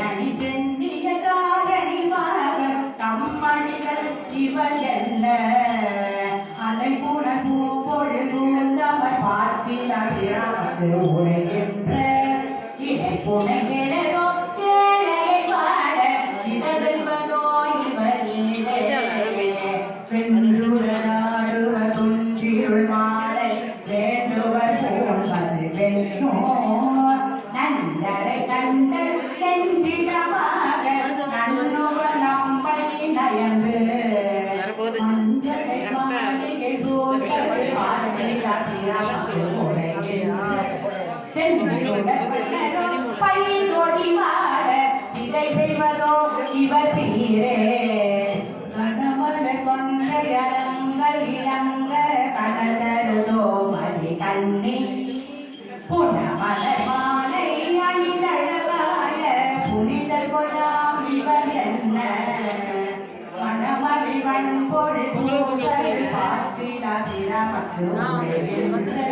அணி சென்னிய தாரணி மாறன் கம்மணிகள் இவயல்ல அலை குணகு பொழுதுந்தவர் பார்த்திலாது உரைகின்ற இணை புனைகளோ ஏழையை வாழ சிதறுவதோ இவரிலே பெண்ணுர நாடுவ துஞ்சிருள் மாலை வேண்டுவர் போல்வது வெண்ணோ நந்தரை கண்டல் தென்றிடமாக நன்னுவர் நம்பை நயந்து மஞ்சளை மாளிகை சூழ்ந்தது பைதொடி மாட இதை செய்வதோ இவ சீரே கணவன கொண்டையங்கள் இளங்க கடலருதோ மதி கண்ணி புனமலர் மாலை அணிதழகாய புனிதர் கொலாம் இவர் என்ன வனமதி வன்பொழு சூழல் காற்றிலா சிரமக்கு